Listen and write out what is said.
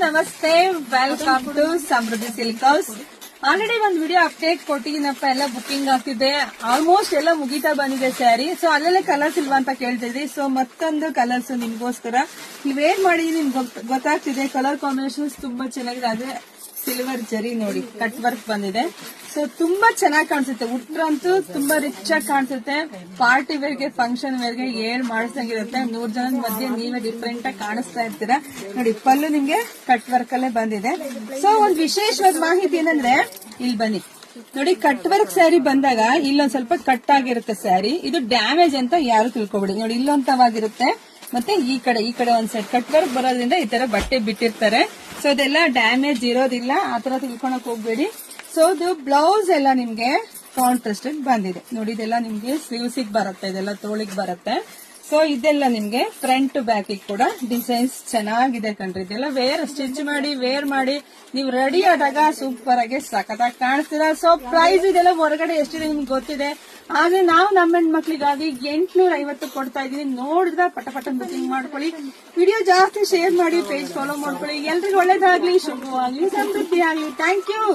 ನಮಸ್ತೆ, welcome to Samruddhi silk house. Already ಒಂದ್ video update ಕೊಟ್ಟಿದ್ದೀನಪ್ಪ, ಎಲ್ಲ ಬುಕಿಂಗ್ ಆಗ್ತಿದೆ, ಆಲ್ಮೋಸ್ಟ್ ಎಲ್ಲ ಮುಗಿತಾ ಬಂದಿದೆ ಸ್ಯಾರಿ. ಸೊ ಅಲ್ಲೆಲ್ಲ ಕಲರ್ಸ್ ಇಲ್ವಾ ಅಂತ ಕೇಳ್ತಿದ್ರಿ. ಸೊ ಮತ್ತೊಂದು ಕಲರ್ಸ್ ನಿಮ್ಗೋಸ್ಕರ ನೀವು ವೇರ್ ಮಾಡಿ ನಿಮ್ಗೆ ಗೊತ್ತಾಗ್ತಿದೆ. ಕಲರ್ ಕಾಂಬಿನೇಷನ್ಸ್ ತುಂಬಾ ಚೆನ್ನಾಗಿದೆ. ಅದೇ ಸಿಲ್ವರ್ ಜರಿ ನೋಡಿ ಕಟ್ ವರ್ಕ್ ಬಂದಿದೆ. ಸೊ ತುಂಬಾ ಚೆನ್ನಾಗಿ ಕಾಣಿಸುತ್ತೆ. ಉಟ್ರಂತೂ ತುಂಬಾ ರಿಚ್ ಆಗಿ ಕಾಣಿಸುತ್ತೆ. ಪಾರ್ಟಿ ವೇರ್ಗೆ, ಫಂಕ್ಷನ್ ವೇರ್ಗೆ ಏನ್ ಮಾಡಿಸಂಗಿರುತ್ತೆ. 100 ಜನದ ಮಧ್ಯೆ ನೀವೇ ಡಿಫ್ರೆಂಟ್ ಆಗಿ ಕಾಣಿಸ್ತಾ ಇರ್ತೀರಾ. ನೋಡಿ ಪಲ್ಲು ನಿಮ್ಗೆ ಕಟ್ ವರ್ಕ್ ಅಲ್ಲೇ ಬಂದಿದೆ. ಸೊ ಒಂದ್ ವಿಶೇಷವಾದ ಮಾಹಿತಿ ಏನಂದ್ರೆ, ಇಲ್ಲಿ ಬನ್ನಿ ನೋಡಿ, ಕಟ್ ವರ್ಕ್ ಸ್ಯಾರಿ ಬಂದಾಗ ಇಲ್ಲೊಂದ್ ಸ್ವಲ್ಪ ಕಟ್ ಆಗಿರುತ್ತೆ ಸ್ಯಾರಿ. ಇದು ಡ್ಯಾಮೇಜ್ ಅಂತ ಯಾರು ತಿಳ್ಕೊಬಿಡಿ. ನೋಡಿ ಇಲ್ಲೊಂತವಾಗಿರುತ್ತೆ, ಮತ್ತೆ ಈ ಕಡೆ ಒಂದ್ ಸೈಡ್ ಕಟ್ ವರ್ಕ್ ಬರೋದ್ರಿಂದ ಈ ತರ ಬಟ್ಟೆ ಬಿಟ್ಟಿರ್ತಾರೆ. ಸೊ ಇದೆಲ್ಲ ಡ್ಯಾಮೇಜ್ ಇರೋದಿಲ್ಲ, ಆತರ ತಿಳ್ಕೊಳಕ್ ಹೋಗ್ಬೇಡಿ. ಸೊ ಇದು ಬ್ಲೌಸ್ ಎಲ್ಲ ನಿಮ್ಗೆ ಕಾಂಟ್ರಾಸ್ಟ್ ಬಂದಿದೆ ನೋಡಿ. ಇದೆಲ್ಲ ನಿಮ್ಗೆ ಸ್ಲೀವ್ಸ್ ಬರುತ್ತೆ, ಇದೆಲ್ಲ ತೋಳಿಗೆ ಬರುತ್ತೆ. ಸೊ ಇದೆಲ್ಲ ನಿಮ್ಗೆ ಫ್ರಂಟ್ ಬ್ಯಾಕ್ ಕೂಡ ಡಿಸೈನ್ಸ್ ಚೆನ್ನಾಗಿದೆ ಕಣ್ರಿ. ಇದೆಲ್ಲ ಸ್ಟಿಚ್ ಮಾಡಿ ವೇರ್ ಮಾಡಿ ನೀವು ರೆಡಿ ಆದಾಗ ಸೂಪರ್ ಆಗಿ ಸಖತ್ತಾಗಿ ಕಾಣಿಸ್ತೀರಾ. ಸೊ ಪ್ರೈಸ್ ಇದೆಲ್ಲ ಹೊರಗಡೆ ಎಷ್ಟಿದೆ ನಿಮ್ಗೆ ಗೊತ್ತಿದೆ. ಆದ್ರೆ ನಾವು ನಮ್ಮ ಹೆಣ್ಮಕ್ಳಿಗಾಗಿ 850 ಕೊಡ್ತಾ ಇದೀವಿ. ನೋಡಿದ್ರೆ ಪಟ ಬುಕಿಂಗ್ ಮಾಡ್ಕೊಳ್ಳಿ. ವಿಡಿಯೋ ಜಾಸ್ತಿ ಶೇರ್ ಮಾಡಿ, ಪೇಜ್ ಫಾಲೋ ಮಾಡ್ಕೊಳ್ಳಿ. ಎಲ್ರಿಗೂ ಒಳ್ಳೇದಾಗ್ಲಿ, ಶುಭವಾಗ್ಲಿ, ಸಮೃದ್ಧಿ ಆಗ್ಲಿ. Thank you.